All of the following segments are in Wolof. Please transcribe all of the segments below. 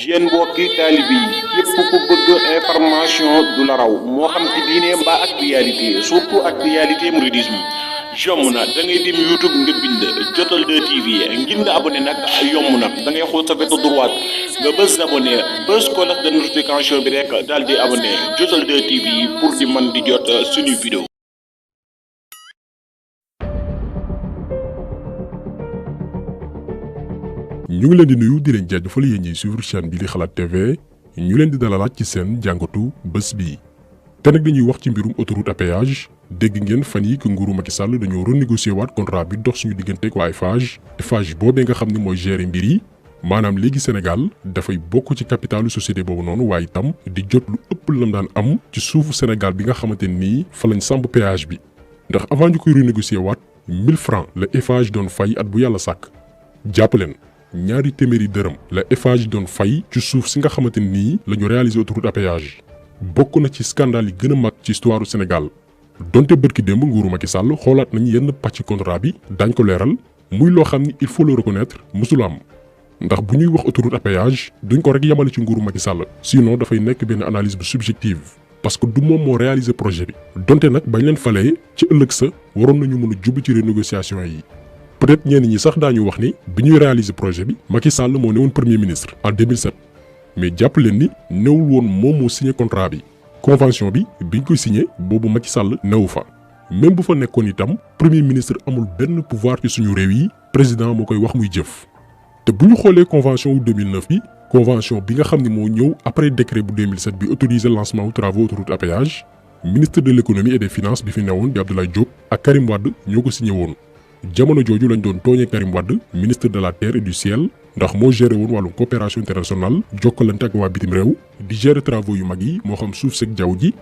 yéen mbokki taalibe yi képp ku bëgg information du la raw moo xam ci diine mbaa actualité surtout actualité mouridisme yomb na da ngay dem YouTube nga bind Jotal 2 TV ngir nga abonné nag yomb na da ngay xool sa wetu droite nga bës abonné bës cloche de notification bi rek daal di abonné Jotal 2 TV pour di man di jot suñu vidéo. ñu ngi leen di nuyu di leen jaajëfal yéen ñiy suivre chaîne bi di Xalaat TV ñu leen di dalalaat ci seen jàngatu bés bii te nag dañuy wax ci mbirum autoroute à péage dégg ngeen fan yi que nguuru Macky Sall dañoo renégocier waat contrat bi dox suñu digganteeg waa Eiffage boobee nga xam ne mooy gérer mbir yi maanaam léegi Sénégal dafay bokk ci capitalu société boobu noonu waaye itam di jot lu ëpp lam daan am ci suufu Sénégal bi nga xamante nii fa lañ samp péage bi ndax avant ñu koy renégocier waat 1000 francs la Eiffage doon fay at bu yàlla sàkk jàpp leen ñaari téeméeri dërëm la Eiffage doon fay ci suuf si nga xamante nii la ñu réaliser autoroute à péage bokk na ci scandale yi gën a mag ci histoire du Sénégal donte bërki démb nguuru Macky Sall xoolaat nañ yenn pàcc contrat bi daañ ko leeral muy loo xam ni il faut le reconnaître mësul am ndax bu ñuy wax autoroute à péage duñ ko rek yamale ci nguuru Macky Sall sinon dafay nekk benn analyse bu subjective parce que du moom moo réaliser projet bi donte nag bañ leen falee ci ëllëg sa waroon nañu mën a jublu ci renégociation yi. peut-être ñenn ñi sax daañu wax ni bi ñuy réaliser projet bi Macky Sall moo newoon premier ministre en 2007 mais jàpp leen ni newul woon moom moo signé contrat bi convention bi biñ koy signé boobu Macky Sall newu fa même bu fa nekkoon itam premier ministre amul benn pouvoir ci suñu réew yi président moo koy wax muy jëf. te bu ñu xoolee convention wu 2009 bi convention bi nga xam ne moo ñëw après décret bu 2007 bi autorisé lancement wu travaux autoroute à péage ministre de l'économie et des finances bi fi newoon di Abdoulaye Diop ak Karim Wade ñoo ko signé woon. jamono jooju lañ doon tooñee Karim Wade ministre de la terre et du ciel ndax moo géré woon wàllum coopération internationale jokkalante ak waa bitim réew di gérer travaux yu mag yi moo xam suuf seeg jaww ji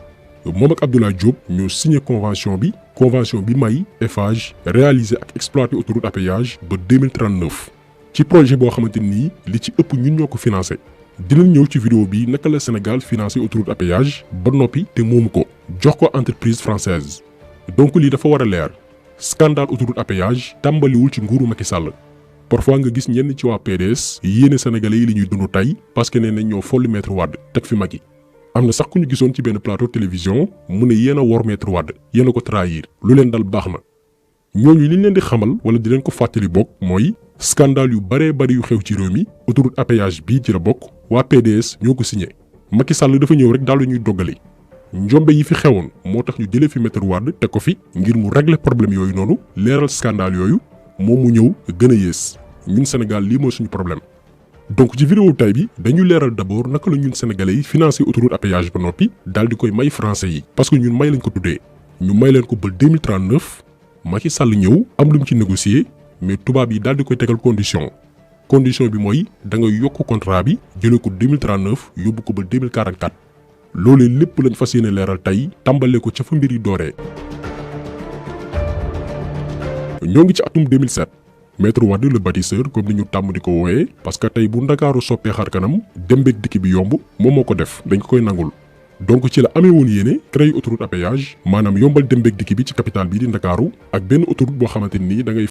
moom ak Abdoulaye Diop ñoo signé convention bi may Eiffage réaliser ak exploiter autoroute à péage ba 2039 ci projet boo xamante nii li ci ëpp ñun ñoo ko financé dinañ ñëw ci vidéo bi naka la Sénégal financé autoroute à péage ba noppi te moomu ko jox ko entreprise française donc lii dafa war a leer. scandale autoroute à péage tàmbaliwul ci nguuru Macky Sall parfois nga gis ñenn ci waa PDS yéene sénégalais yi li ñuy dund tey parce que nee nañ ñoo folli Maître Wade teg fi Macky am na sax ku ñu gisoon ci benn plateau télévision mu ne yéen a wor Maître Wade yéen a ko trahir lu leen dal baax na ñooñu li ñu leen di xamal wala di leen ko fàttali bokk mooy scandale yu baree bari yu xew ci réew mi autoroute à péage bii ci la bokk waa PDS ñoo ko signé Macky Sall dafa ñëw rek daal lu ñuy doggali njombe yi fi xewoon moo tax ñu jëlee fi Maître Wade teg ko fi ngir mu régler problème yooyu noonu leeral scandale yooyu moom mu ñëw gën a yées ñun Sénégal lii mooy suñu problème. donc ci vidéo tay bi dañu leeral d'abord naka la ñun sénégalais yi financé autoroute à péage ba noppi daal di koy may français yi parce que ñun may lañ ko tuddee ñu may leen ko ba 2039 Macky Sall ñëw am lu mu ci négocier mais tubaab yi daal di koy tegal condition bi mooy da nga yokk contrat bi jëlee ko 2039 yóbbu ko ba 2044. loolee lépp lañ fas yéene leeral tey tàmbalee ko ca fa mbir yi dooree. ñoo ngi ci atum 2007 Maître Wade le bâtisseur comme ni ñu tàmm di ko wooyee parce que tey bu Ndakaaru soppee xar kanam dem beeg dikk bi yomb moom moo ko def dañ ko koy nangul. donc ci la amee woon yéene créer autoroute à péage maanaam yombal dem beeg dikk bi ci capitale bi di Ndakaaru ak benn autoroute boo xamante ni da ngay